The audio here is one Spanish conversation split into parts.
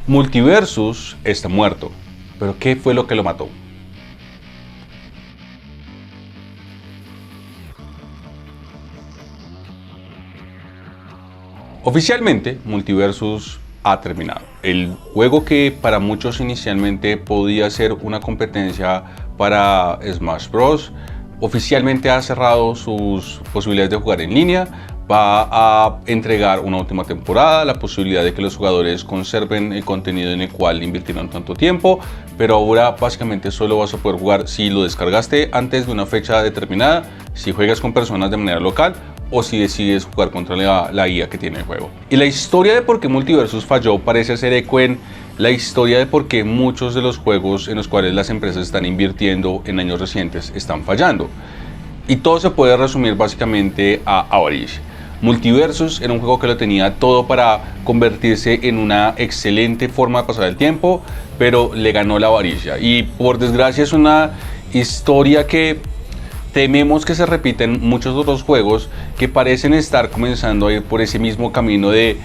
Multiversus está muerto, pero ¿qué fue lo que lo mató? Oficialmente, Multiversus ha terminado. El juego que para muchos inicialmente podía ser una competencia para Smash Bros. Oficialmente ha cerrado sus posibilidades de jugar en línea. Va a entregar una última temporada, la posibilidad de que los jugadores conserven el contenido en el cual invirtieron tanto tiempo, pero ahora básicamente solo vas a poder jugar si lo descargaste antes de una fecha determinada, si juegas con personas de manera local o si decides jugar contra la IA que tiene el juego. Y la historia de por qué Multiversus falló parece hacer eco en la historia de por qué muchos de los juegos en los cuales las empresas están invirtiendo en años recientes están fallando. Y todo se puede resumir básicamente a avaricia. Multiversus era un juego que lo tenía todo para convertirse en una excelente forma de pasar el tiempo, pero le ganó la avaricia. Y por desgracia es una historia que tememos que se repiten muchos otros juegos que parecen estar comenzando a ir por ese mismo camino de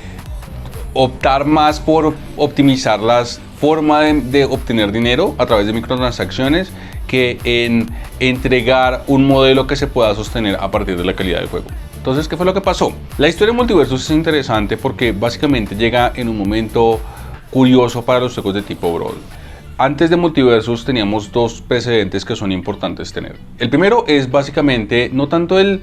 optar más por optimizar las formas de obtener dinero a través de microtransacciones que en entregar un modelo que se pueda sostener a partir de la calidad del juego. Entonces, ¿qué fue lo que pasó? La historia de Multiversus es interesante porque básicamente llega en un momento curioso para los juegos de tipo Brawl. Antes de Multiversus teníamos dos precedentes que son importantes tener. El primero es básicamente no tanto el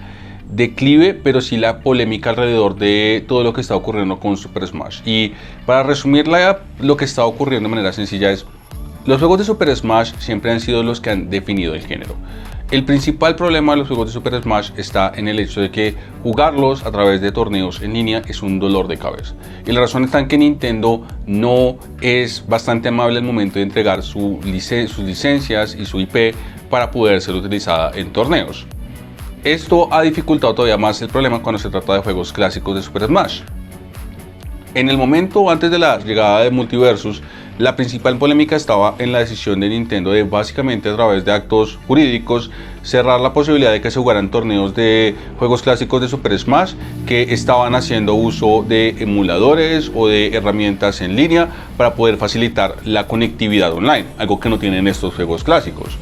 declive, pero sí la polémica alrededor de todo lo que está ocurriendo con Super Smash. Y para resumir lo que está ocurriendo de manera sencilla es: los juegos de Super Smash siempre han sido los que han definido el género. El principal problema de los juegos de Super Smash está en el hecho de que jugarlos a través de torneos en línea es un dolor de cabeza. Y la razón está en que Nintendo no es bastante amable al momento de entregar sus licencias y su IP para poder ser utilizada en torneos. Esto ha dificultado todavía más el problema cuando se trata de juegos clásicos de Super Smash. En el momento antes de la llegada de Multiversus, la principal polémica estaba en la decisión de Nintendo de básicamente a través de actos jurídicos cerrar la posibilidad de que se jugaran torneos de juegos clásicos de Super Smash que estaban haciendo uso de emuladores o de herramientas en línea para poder facilitar la conectividad online, algo que no tienen estos juegos clásicos.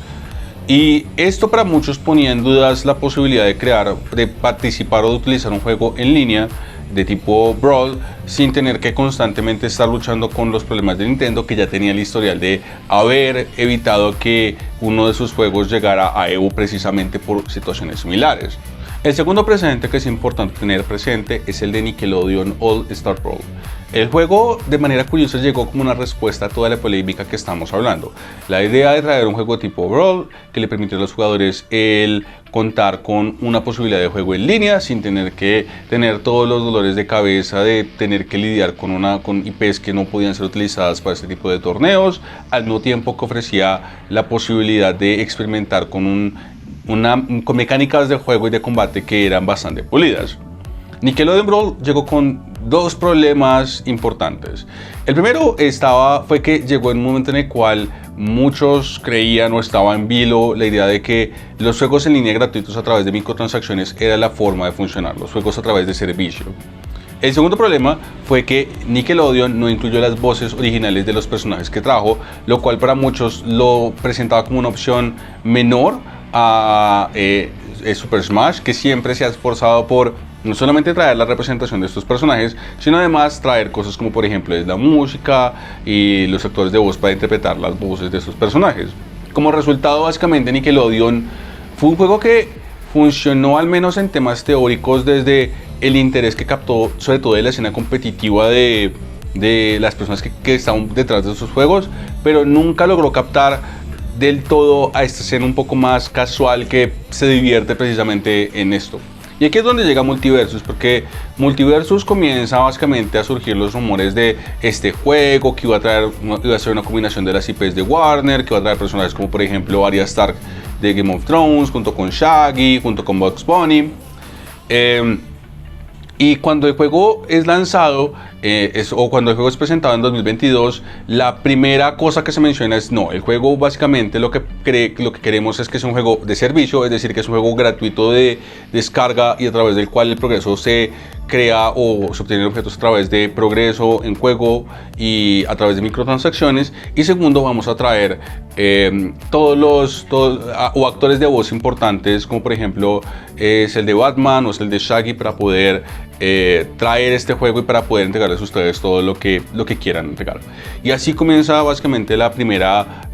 Y esto para muchos ponía en dudas la posibilidad de participar o de utilizar un juego en línea de tipo Brawl sin tener que constantemente estar luchando con los problemas de Nintendo, que ya tenía el historial de haber evitado que uno de sus juegos llegara a EU precisamente por situaciones similares. El segundo precedente que es importante tener presente es el de Nickelodeon All Star Brawl. El juego de manera curiosa llegó como una respuesta a toda la polémica que estamos hablando. La idea de traer un juego tipo Brawl que le permitiera a los jugadores el contar con una posibilidad de juego en línea sin tener que tener todos los dolores de cabeza de tener que lidiar con IPs que no podían ser utilizadas para este tipo de torneos, al mismo tiempo que ofrecía la posibilidad de experimentar con mecánicas de juego y de combate que eran bastante pulidas. Nickelodeon Brawl llegó con dos problemas importantes. El primero fue que llegó en un momento en el cual muchos creían o estaba en vilo la idea de que los juegos en línea gratuitos a través de microtransacciones era la forma de funcionar, los juegos a través de servicio. El segundo problema fue que Nickelodeon no incluyó las voces originales de los personajes que trajo, lo cual para muchos lo presentaba como una opción menor a Super Smash, que siempre se ha esforzado por no solamente traer la representación de estos personajes, sino además traer cosas como por ejemplo la música y los actores de voz para interpretar las voces de estos personajes. Como resultado, básicamente Nickelodeon fue un juego que funcionó al menos en temas teóricos desde el interés que captó sobre todo de la escena competitiva de las personas que estaban detrás de esos juegos, pero nunca logró captar del todo a esta escena un poco más casual que se divierte precisamente en esto. Y aquí es donde llega Multiversus, porque Multiversus comienza básicamente a surgir los rumores de este juego que iba a ser una combinación de las IPs de Warner, que iba a traer personajes como por ejemplo Arya Stark de Game of Thrones, junto con Shaggy, junto con Bugs Bunny. Y cuando el juego es lanzado, o cuando el juego es presentado en 2022, la primera cosa que se menciona es no, el juego básicamente lo que queremos es que sea un juego de servicio, es decir, que es un juego gratuito de descarga y a través del cual el progreso se crea o se obtienen objetos a través de progreso en juego y a través de microtransacciones. Y segundo, vamos a traer todos actores de voz importantes, como por ejemplo es el de Batman o es el de Shaggy, para poder traer este juego y para poder entregarles a ustedes todo lo que quieran entregar. Y así comienza básicamente la primera,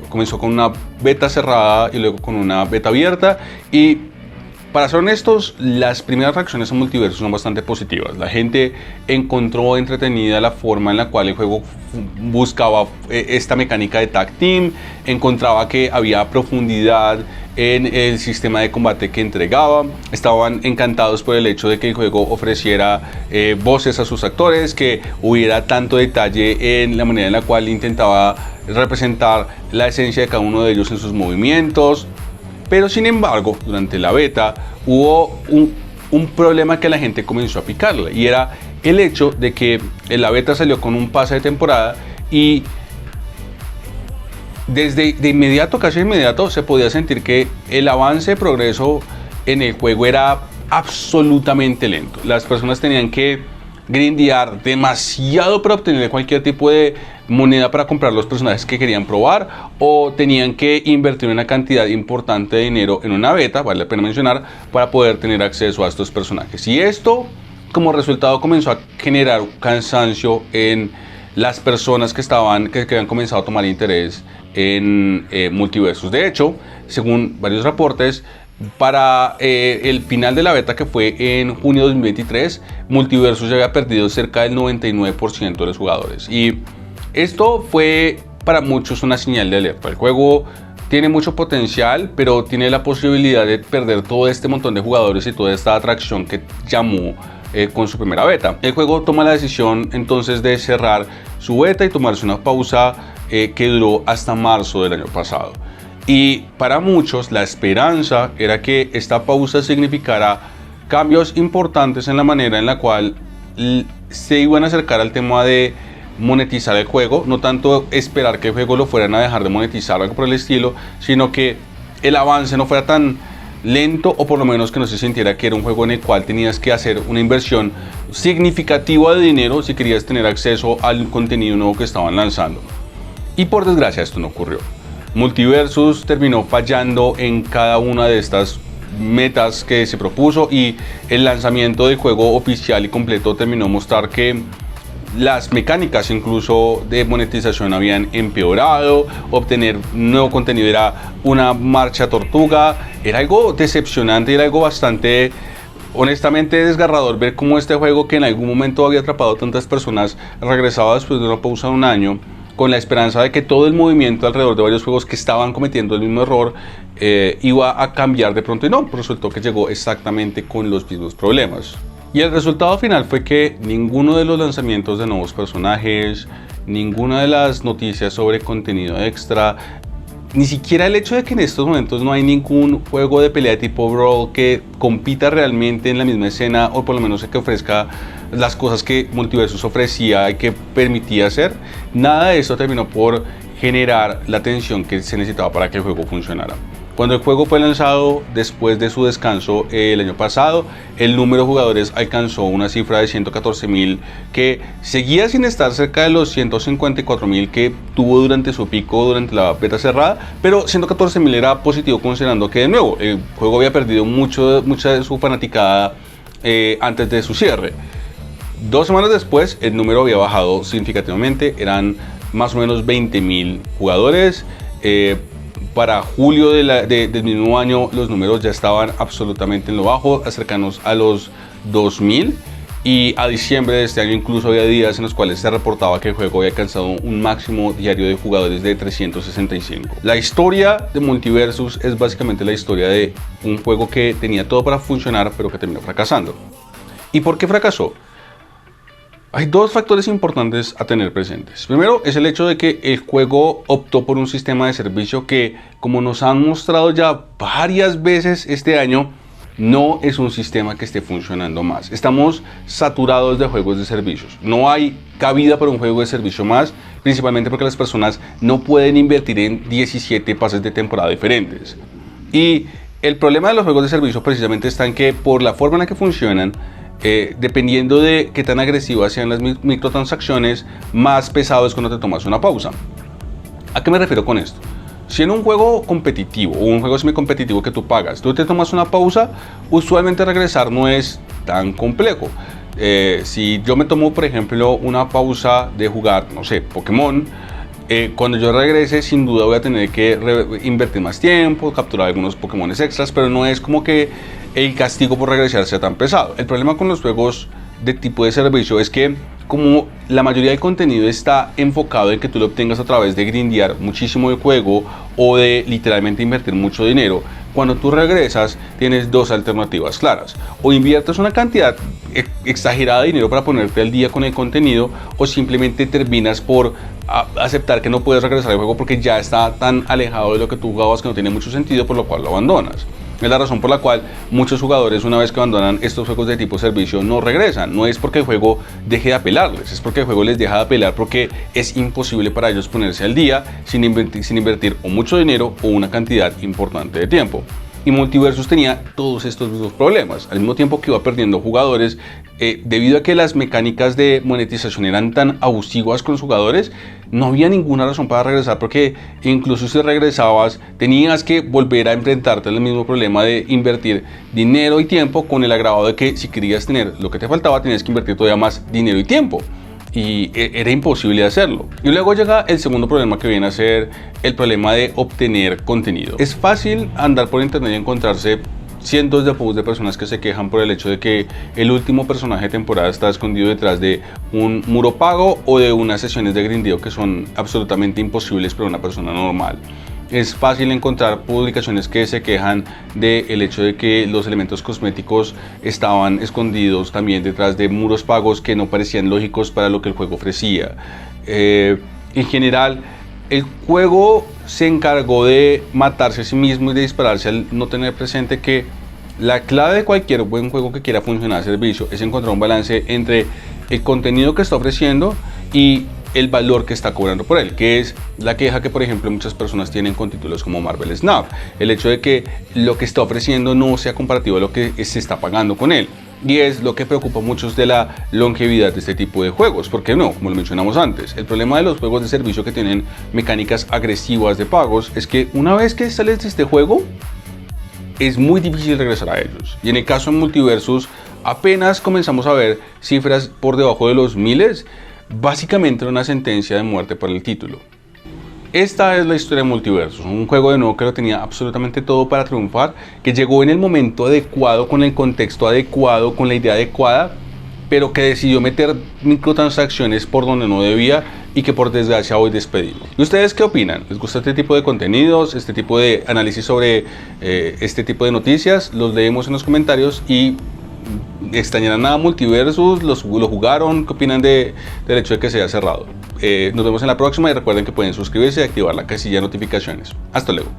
comenzó con una beta cerrada y luego con una beta abierta. Y para ser honestos, las primeras reacciones a Multiversus son bastante positivas. La gente encontró entretenida la forma en la cual el juego buscaba esta mecánica de tag team, encontraba que había profundidad en el sistema de combate que entregaba, estaban encantados por el hecho de que el juego ofreciera voces a sus actores, que hubiera tanto detalle en la manera en la cual intentaba representar la esencia de cada uno de ellos en sus movimientos. Pero sin embargo, durante la beta hubo un problema que la gente comenzó a picarle, y era el hecho de que la beta salió con un pase de temporada y desde de inmediato, casi de inmediato, se podía sentir que el avance de progreso en el juego era absolutamente lento. Las personas tenían que grindear demasiado para obtener cualquier tipo de moneda para comprar los personajes que querían probar, o tenían que invertir una cantidad importante de dinero en una beta, vale la pena mencionar, para poder tener acceso a estos personajes. Y esto, como resultado, comenzó a generar cansancio en las personas que habían comenzado a tomar interés en Multiversus. De hecho, según varios reportes, para el final de la beta, que fue en junio de 2023, Multiversus ya había perdido cerca del 99% de los jugadores. Y esto fue para muchos una señal de alerta. El juego tiene mucho potencial, pero tiene la posibilidad de perder todo este montón de jugadores y toda esta atracción que llamó con su primera beta. El juego toma la decisión entonces de cerrar su beta y tomarse una pausa que duró hasta marzo del año pasado. Y para muchos la esperanza era que esta pausa significara cambios importantes en la manera en la cual se iban a acercar al tema de monetizar el juego, no tanto esperar que el juego lo fueran a dejar de monetizar o algo por el estilo, sino que el avance no fuera tan lento, o por lo menos que no se sintiera que era un juego en el cual tenías que hacer una inversión significativa de dinero si querías tener acceso al contenido nuevo que estaban lanzando. Y por desgracia esto no ocurrió. Multiversus terminó fallando en cada una de estas metas que se propuso, y el lanzamiento del juego oficial y completo terminó mostrar que las mecánicas incluso de monetización habían empeorado. Obtener nuevo contenido era una marcha tortuga. Era algo decepcionante, era algo bastante, honestamente, desgarrador ver cómo este juego, que en algún momento había atrapado a tantas personas, regresaba después de una pausa de un año con la esperanza de que todo el movimiento alrededor de varios juegos que estaban cometiendo el mismo error iba a cambiar de pronto, y no, resultó que llegó exactamente con los mismos problemas. Y el resultado final fue que ninguno de los lanzamientos de nuevos personajes, ninguna de las noticias sobre contenido extra, ni siquiera el hecho de que en estos momentos no hay ningún juego de pelea tipo Brawl que compita realmente en la misma escena, o por lo menos que ofrezca las cosas que Multiversus ofrecía y que permitía hacer, nada de eso terminó por generar la tensión que se necesitaba para que el juego funcionara. Cuando el juego fue lanzado después de su descanso el año pasado, el número de jugadores alcanzó una cifra de 114.000, que seguía sin estar cerca de los 154.000 que tuvo durante su pico durante la beta cerrada, pero 114.000 era positivo, considerando que de nuevo el juego había perdido mucha de su fanaticada antes de su cierre. 2 semanas después el número había bajado significativamente, eran más o menos 20.000 jugadores. Para julio del mismo año los números ya estaban absolutamente en lo bajo, cercanos a los 2.000, y a diciembre de este año incluso había días en los cuales se reportaba que el juego había alcanzado un máximo diario de jugadores de 365. La historia de Multiversus es básicamente la historia de un juego que tenía todo para funcionar, pero que terminó fracasando. ¿Y por qué fracasó? Hay 2 factores importantes a tener presentes. Primero es el hecho de que el juego optó por un sistema de servicio que, como nos han mostrado ya varias veces este año, no es un sistema que esté funcionando más. Estamos saturados de juegos de servicios. No hay cabida para un juego de servicio más, principalmente porque las personas no pueden invertir en 17 pases de temporada diferentes. Y el problema de los juegos de servicio precisamente está en que por la forma en la que funcionan, dependiendo de qué tan agresivas sean las microtransacciones, más pesado es cuando te tomas una pausa. ¿A qué me refiero con esto? Si en un juego competitivo o un juego semicompetitivo que tú pagas, tú te tomas una pausa, usualmente regresar no es tan complejo. Si yo me tomo, por ejemplo, una pausa de jugar, no sé, Pokémon, cuando yo regrese, sin duda voy a tener que invertir más tiempo, capturar algunos Pokémon extras, pero no es como que el castigo por regresar sea tan pesado. El problema con los juegos de tipo de servicio es que, como la mayoría del contenido está enfocado en que tú lo obtengas a través de grindear muchísimo el juego o de literalmente invertir mucho dinero, cuando tú regresas tienes dos alternativas claras: o inviertes una cantidad exagerada de dinero para ponerte al día con el contenido, o simplemente terminas por aceptar que no puedes regresar al juego porque ya está tan alejado de lo que tú jugabas que no tiene mucho sentido, por lo cual lo abandonas. Es la razón por la cual muchos jugadores, una vez que abandonan estos juegos de tipo servicio, no regresan. No es porque el juego deje de apelarles, es porque el juego les deja de apelar, porque es imposible para ellos ponerse al día sin invertir o mucho dinero o una cantidad importante de tiempo. Y Multiversus tenía todos estos mismos problemas, al mismo tiempo que iba perdiendo jugadores, debido a que las mecánicas de monetización eran tan abusivas con los jugadores. No había ninguna razón para regresar, porque incluso si regresabas tenías que volver a enfrentarte al mismo problema de invertir dinero y tiempo, con el agravado de que si querías tener lo que te faltaba tenías que invertir todavía más dinero y tiempo. Y era imposible hacerlo. Y luego llega el segundo problema, que viene a ser el problema de obtener contenido. Es fácil andar por internet y encontrarse cientos de posts de personas que se quejan por el hecho de que el último personaje de temporada está escondido detrás de un muro pago o de unas sesiones de grindeo que son absolutamente imposibles para una persona normal. Es fácil encontrar publicaciones que se quejan del hecho de que los elementos cosméticos estaban escondidos también detrás de muros pagos que no parecían lógicos para lo que el juego ofrecía. En general, el juego se encargó de matarse a sí mismo y de dispararse al no tener presente que la clave de cualquier buen juego que quiera funcionar a servicio es encontrar un balance entre el contenido que está ofreciendo y el valor que está cobrando por él, que es la queja que, por ejemplo, muchas personas tienen con títulos como Marvel Snap: el hecho de que lo que está ofreciendo no sea comparativo a lo que se está pagando con él. Y es lo que preocupa a muchos de la longevidad de este tipo de juegos, porque no, como lo mencionamos antes, el problema de los juegos de servicio que tienen mecánicas agresivas de pagos es que una vez que sales de este juego es muy difícil regresar a ellos. Y en el caso de Multiversus, apenas comenzamos a ver cifras por debajo de los miles. Básicamente era una sentencia de muerte para el título. Esta es la historia de Multiversus, un juego de nuevo que lo tenía absolutamente todo para triunfar, que llegó en el momento adecuado, con el contexto adecuado, con la idea adecuada, pero que decidió meter microtransacciones por donde no debía y que por desgracia hoy despedido. ¿Y ustedes qué opinan? ¿Les gusta este tipo de contenidos, este tipo de análisis sobre este tipo de noticias? Los leemos en los comentarios. Y ¿extrañarán a Multiversus? ¿Lo jugaron? ¿Qué opinan del hecho de que se haya cerrado? Nos vemos en la próxima, y recuerden que pueden suscribirse y activar la casilla de notificaciones. Hasta luego.